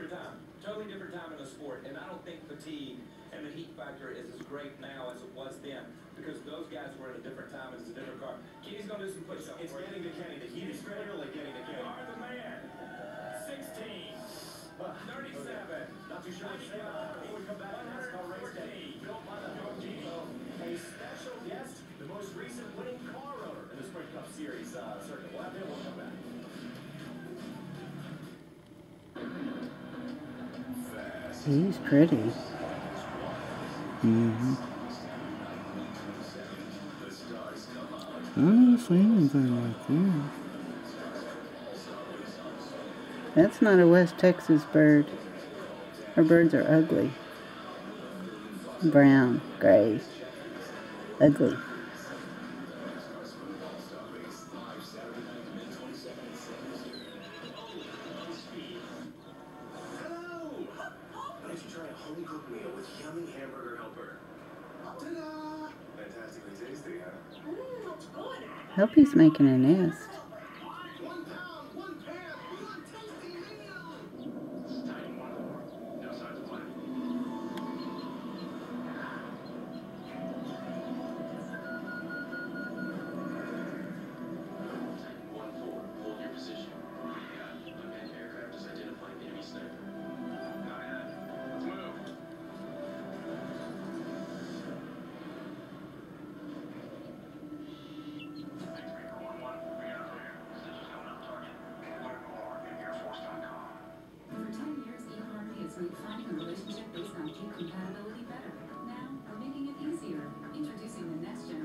different time. Totally different time in the sport. And I don't think fatigue and the heat factor is as great now as it was then, because those guys were at a different time and it's a different car. Kenny's going to do some push-ups. It's getting to Kenny. The heat is clearly getting to Kenny. You are the man. 16. 37. Not too sure what to say about that. When we come back to NASCAR race day, built by the Lamborghini. A special guest, the most recent winning car owner in the Sprint Cup Series circuit. We'll have him. We'll come back. He's pretty. Oh, flaming right there. That's not a West Texas bird. Our birds are ugly. Brown, gray, ugly. Try a home cooked meal with yummy hamburger helper. Ta-da! Fantastically tasty, huh? Hope he's making a nest. 1 pound, 1 pan, 1 tasty meal. Titan 1-4. No signs of life. Titan 1-4. Hold your position. Unmanned aircraft is identifying enemy sniper. Finding a relationship based on Jeep compatibility better. Now, we're making it easier. Introducing the next generation.